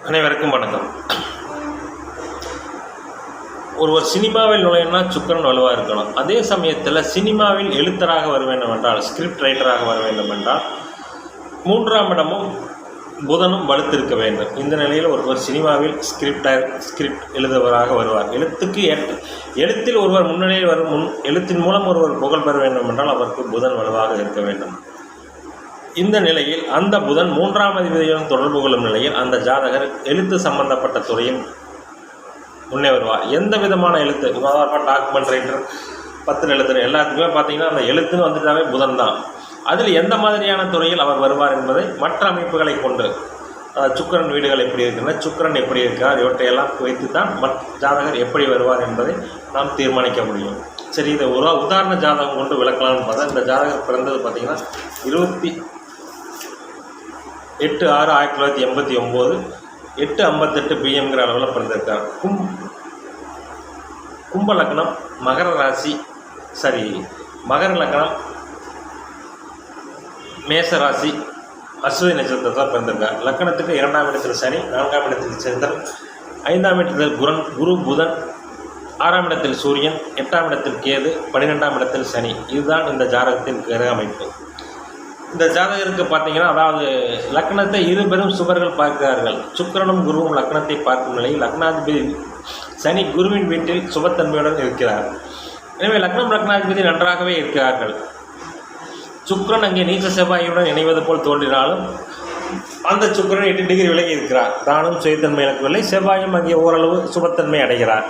அனைவருக்கும் வணக்கம். ஒருவர் சினிமாவில் நுழையணும்னா சுக்கிரன் வலுவாக இருக்கணும். அதே சமயத்தில் சினிமாவில் எழுத்தராக வர வேண்டும் என்றால், ஸ்கிரிப்ட் ரைட்டராக வர வேண்டும் என்றால் 3ஆம் இடமும் புதனும் வலுத்திருக்க வேண்டும். இந்த நிலையில் ஒருவர் சினிமாவில் ஸ்கிரிப்ட் எழுதுவராக வருவார். எழுத்தில் ஒருவர் முன்னணியில் வரும் எழுத்தின் மூலம் ஒருவர் புகழ் பெற வேண்டும் என்றால் அவருக்கு புதன் வலுவாக இருக்க வேண்டும். இந்த நிலையில் அந்த புதன் 3ஆம் அதிபதியுடன் தொடர்பு கொள்ளும் நிலையில் அந்த ஜாதகர் எழுத்து சம்பந்தப்பட்ட துறையில் முன்னே வருவார். எந்த விதமான எழுத்து, உதாரணமாக டாக்குமெண்ட் ரைட்டர், 10 எழுத்துரு எல்லாத்துக்குமே பார்த்திங்கன்னா அந்த எழுத்துன்னு வந்துட்டாவே புதன் தான். அதில் எந்த மாதிரியான துறையில் அவர் வருவார் என்பதை மற்ற அமைப்புகளை கொண்டு, சுக்கிரன் வீடுகள் எப்படி இருக்குன்னா, சுக்கிரன் எப்படி இருக்கிறார், இவற்றையெல்லாம் வைத்து தான் ஜாதகர் எப்படி வருவார் என்பதை நாம் தீர்மானிக்க முடியும். சரி, இதை ஒரு உதாரண ஜாதகம் கொண்டு விளக்கலாம்னு பார்த்தா, இந்த ஜாதகர் பிறந்தது பார்த்திங்கன்னா 28/6/1989 8:58 PM அளவில் பிறந்திருக்கார். கும்ப லக்னம், மகர லக்னம், மேச ராசி, அஸ்வினி நட்சத்திரத்தில் பிறந்திருக்கார். லக்கணத்துக்கு 2ஆம் இடத்தில் சனி, 4ஆம் இடத்தில் சந்திரன், 5ஆம் இடத்தில் குரு புதன், 6ஆம் இடத்தில் சூரியன், 8ஆம் இடத்தில் கேது, 12ஆம் இடத்தில் சனி. இதுதான் இந்த ஜாதகத்தின் கிரக அமைப்பு. இந்த ஜாதகருக்கு பார்த்தீங்கன்னா, அதாவது லக்னத்தை இருபெரும் சுபர்கள் பார்க்கிறார்கள். சுக்கிரனும் குருவும் லக்னத்தை பார்க்கும் நிலையில் லக்னாதிபதி சனி குருவின் வீட்டில் சுபத்தன்மையுடன் இருக்கிறார். எனவே லக்னாதிபதி நன்றாகவே இருக்கிறார்கள். சுக்கிரன் அங்கே நீச்ச செவ்வாயுடன் இணைவது போல் தோன்றினாலும் அந்த சுக்கிரன் 8 டிகிரி விலகி இருக்கிறார். தானும் சுயத்தன்மை இழக்கவில்லை. செவ்வாயும் அங்கே ஓரளவு சுபத்தன்மை அடைகிறார்.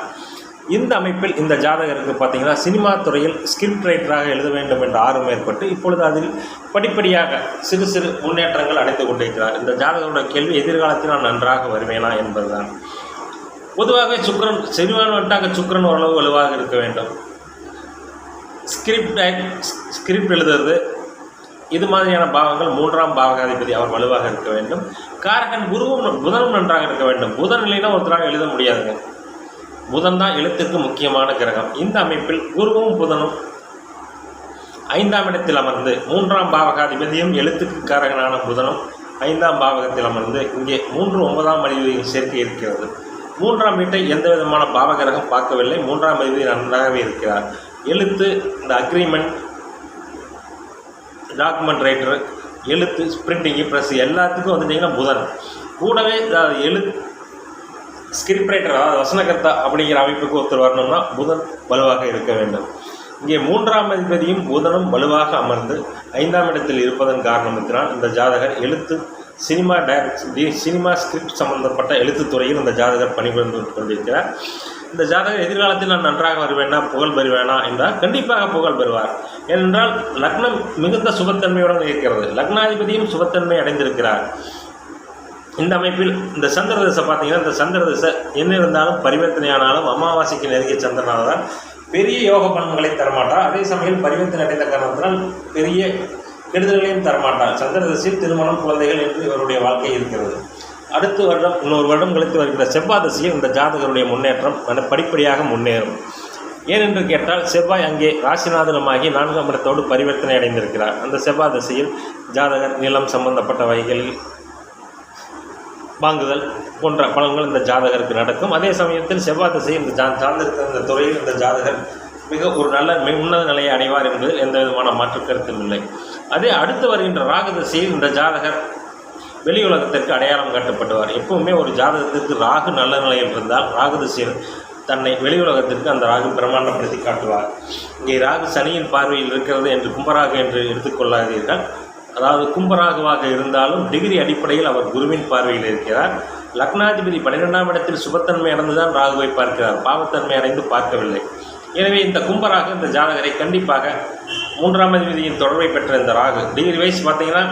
இந்த அமைப்பில் இந்த ஜாதகருக்கு பார்த்திங்கன்னா சினிமா துறையில் ஸ்கிரிப்ட் ரைட்டராக எழுத வேண்டும் என்ற ஆர்வம் ஏற்பட்டு இப்பொழுது அதில் படிப்படியாக சிறு சிறு முன்னேற்றங்கள் அடைந்து கொண்டிருக்கிறார். இந்த ஜாதகரோட கேள்வி, எதிர்காலத்தில் நான் நன்றாக வருவேனா என்பதுதான். பொதுவாகவே சுக்கிரன் செறிவான வந்துட்டாங்க. சுக்கிரன் ஓரளவு வலுவாக இருக்க வேண்டும். ஸ்கிரிப்ட் எழுதுறது இது மாதிரியான பாவங்கள் 3ஆம் பாவகாதிபதி அவர் வலுவாக இருக்க வேண்டும். காரகன் புதனும் நன்றாக இருக்க வேண்டும். புதன் இல்லைன்னா ஒருத்தராக எழுத முடியாதுங்க. புதன் தான் எழுத்துக்கு முக்கியமான கிரகம். இந்த அமைப்பில் குருவும் புதனும் 5ஆம் இடத்தில் அமர்ந்து 3ஆம் பாவகாதிபதியும் எழுத்துக்கு காரகனான புதனும் 5ஆம் பாவகத்தில் அமர்ந்து இங்கே 3 9ஆம் அதிபதியின் சேர்க்கை இருக்கிறது. 3ஆம் வீட்டை எந்த விதமான பாவகிரகம் பார்க்கவில்லை. 3ஆம் அதிபதி நன்றாகவே இருக்கிறார். எழுத்து, இந்த அக்ரிமெண்ட், டாக்குமெண்ட் ரைட்டர், எழுத்து, பிரிண்டிங்கு, ப்ரெஸ் எல்லாத்துக்கும் வந்துட்டிங்கன்னா புதன் கூடவே ஸ்கிரிப்ட் ரைட்டர், அதாவது வசனகர்த்தா அப்படிங்கிற அமைப்புக்கு ஒருத்தர் வரணும்னா புதன் வலுவாக இருக்க வேண்டும். இங்கே 3ஆம் அதிபதியும் புதனும் வலுவாக அமர்ந்து 5ஆம் இடத்தில் இருப்பதன் காரணத்தினால் இந்த ஜாதகர் எழுத்து, சினிமா ஸ்கிரிப்ட் சம்பந்தப்பட்ட எழுத்துத்துறையில் இந்த ஜாதகர் பணிபுரிந்து கொண்டிருக்கிறார். இந்த ஜாதகர் எதிர்காலத்தில் நான் நன்றாக வருவேனா, புகழ் பெறுவேனா என்றால் கண்டிப்பாக புகழ் பெறுவார். ஏனென்றால் லக்னம் மிகுந்த சுபத்தன்மையுடன் இருக்கிறது. லக்னாதிபதியும் சுபத்தன்மை அடைந்திருக்கிறார். இந்த அமைப்பில் இந்த சந்திர தசை பார்த்தீங்கன்னா, இந்த சந்திர தசை என்ன இருந்தாலும் பரிவர்த்தனையானாலும் அமாவாசைக்கு நெருங்கிய சந்திரனால தான் பெரிய யோக பலன்களை தரமாட்டார். அதே சமயம் பரிவர்த்தனை அடைந்த காரணத்தினால் பெரிய கெடுதல்களையும் தரமாட்டார். சந்திர தசையில் திருமணம், குழந்தைகள் என்று இவருடைய வாழ்க்கை இருக்கிறது. அடுத்த வருடம், இன்னொரு வருடம் கழித்து வருகிற செவ்வாய் தசையில் இந்த ஜாதகருடைய முன்னேற்றம் படிப்படியாக முன்னேறும். ஏனென்று கேட்டால், செவ்வாய் அங்கே ராசிநாதனமாகி 4ஆம் இடத்தோடு பரிவர்த்தனை அடைந்திருக்கிறார். அந்த செவ்வாய் தசையில் ஜாதகர் நிலம் சம்பந்தப்பட்ட வகைகளில் வாங்குதல் போன்ற பலன்கள் இந்த ஜாதகருக்கு நடக்கும். அதே சமயத்தில் செவ்வாய் திசை இந்த சார்ந்திருக்கிற இந்த துறையில் இந்த ஜாதகர் மிக ஒரு நல்ல உன்னத நிலையை அடைவார் என்பதில் எந்த விதமான மாற்று கருத்தும் இல்லை. அதே அடுத்து வருகின்ற ராகு திசையில் இந்த ஜாதகர் வெளி உலகத்திற்கு அடையாளம் காட்டப்படுவார். எப்பவுமே ஒரு ஜாதகத்திற்கு ராகு நல்ல நிலையில் இருந்தால் ராகு திசையில் தன்னை வெளி உலகத்திற்கு அந்த ராகு பிரமாண்டப்படுத்தி காட்டுவார். இங்கே ராகு சனியின் பார்வையில் இருக்கிறது என்று கும்பராகு என்று எடுத்துக்கொள்ளாதீர்கள். அதாவது கும்பராகுவாக இருந்தாலும் டிகிரி அடிப்படையில் அவர் குருவின் பார்வையில் இருக்கிறார். லக்னாதிபதி 12ஆம் இடத்தில் சுபத்தன்மை அடைந்துதான் ராகுவை பார்க்கிறார். பாவத்தன்மை அடைந்து பார்க்கவில்லை. எனவே இந்த கும்பராகு இந்த ஜாதகரை கண்டிப்பாக 3ஆம் அதிபதியின் தொடர்பை பெற்ற இந்த ராகு டிகிரி வைஸ் பார்த்தீங்கன்னா,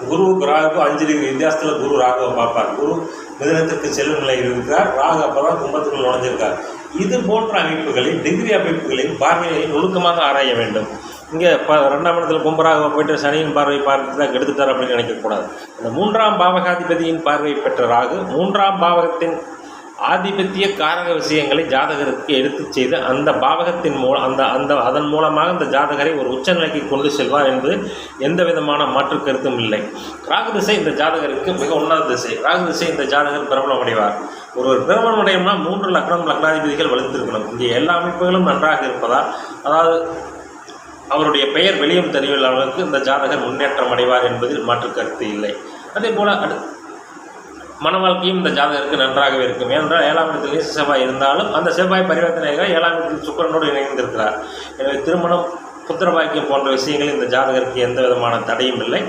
குருவுக்கு ராகுக்கு 5 டிகிரி வித்தியாசத்தில் குரு ராகுவை பார்ப்பார். குரு மிதனத்திற்கு செல்லும் நிலையில் இருக்கிறார். ராகு அப்போ தான் கும்பத்துக்குள் நுழைஞ்சிருக்கார். இது போன்ற அமைப்புகளில் டிகிரி அமைப்புகளில் பார்வையை நுணுக்கமாக ஆராய வேண்டும். இங்கே 2ஆம் இடத்துல கும்பராக போய்ட்டு சனியின் பார்வை பார்த்து தான் கெடுத்துட்டார் அப்படின்னு நினைக்கக்கூடாது. அந்த 3ஆம் பாவகாதிபதியின் பார்வை பெற்ற ராகு 3ஆம் பாவகத்தின் ஆதிபத்திய காரக விஷயங்களை ஜாதகருக்கு எடுத்து செய்து அந்த பாவகத்தின் மூலம் அதன் மூலமாக இந்த ஜாதகரை ஒரு உச்சநிலைக்கு கொண்டு செல்வார் என்பது எந்த விதமான மாற்று கருத்தும் இல்லை. ராகு திசை இந்த ஜாதகருக்கு மிக உன்னத திசை. ராகு திசை இந்த ஜாதகர் பிரபலம் அடைவார். ஒருவர் பிரபலம் அடையணும்னா 3 லக்னாதிபதிகள் வலுத்திருக்கணும். இங்கே எல்லா அமைப்புகளும் நன்றாக இருப்பதால், அதாவது அவருடைய பெயர் வெளியும் தெரியவில்லாதவர்களுக்கு இந்த ஜாதகர் முன்னேற்றம் அடைவார் என்பதில் மாற்று கருத்து இல்லை. அதே போல் மன வாழ்க்கையும் இந்த ஜாதகருக்கு நன்றாகவே இருக்கும். ஏனென்றால் 7ஆம் இடத்திலேயே செவ்வாய் இருந்தாலும் அந்த செவ்வாய் பரிவர்த்தனையாக 7ஆம் இடத்தில் சுக்கிரனோடு இணைந்திருக்கிறார். எனவே திருமணம், புத்திரபாக்கியம் போன்ற விஷயங்களில் இந்த ஜாதகருக்கு எந்த விதமான தடையும் இல்லை.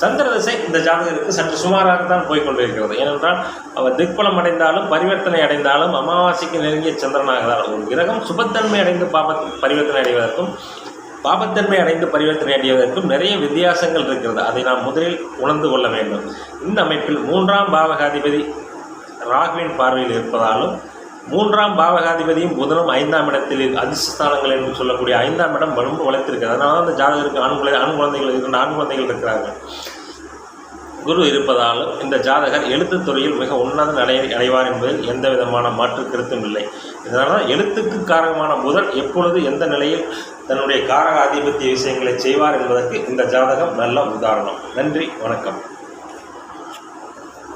சந்திர திசை இந்த ஜாதகருக்கு சற்று சுமாராகத்தான் போய்கொண்டிருக்கிறது. ஏனென்றால் அவர் திக்பலம் அடைந்தாலும் பரிவர்த்தனை அடைந்தாலும் அமாவாசைக்கு நெருங்கிய சந்திரனாக ஒரு கிரகம் சுபத்தன்மை அடைந்து பரிவர்த்தனை அடைவதற்கும் பாபத்தன்மை அடைந்து பரிவர்த்தனை அடைவதற்கும் நிறைய வித்தியாசங்கள் இருக்கிறது. அதை நாம் முதலில் உணர்ந்து கொள்ள வேண்டும். இந்த அமைப்பில் 3ஆம் பாவகாதிபதி ராகுவின் பார்வையில் இருப்பதாலும் 3ஆம் பாவகாதிபதியும் புதனும் 5ஆம் இடத்தில் அதிர்ஷ்டஸ்தானங்கள் என்று சொல்லக்கூடிய 5ஆம் இடம் ரொம்ப வளர்த்திருக்கிறது. அதனால அந்த ஜாதகருக்கு ஆண் குழந்தைகள் இருக்கிறார்கள். குரு இருப்பதாலும் இந்த ஜாதகர் எழுத்துத் துறையில் மிக உன்னத அடைவார் என்பதில் எந்த விதமான மாற்று கருத்தும் இல்லை. இதனால் எழுத்துக்கு காரகமான புதன் எப்பொழுது எந்த நிலையில் தன்னுடைய காரக ஆதிபத்திய விஷயங்களை செய்வார் என்பதற்கு இந்த ஜாதகம் நல்ல உதாரணம். நன்றி, வணக்கம்.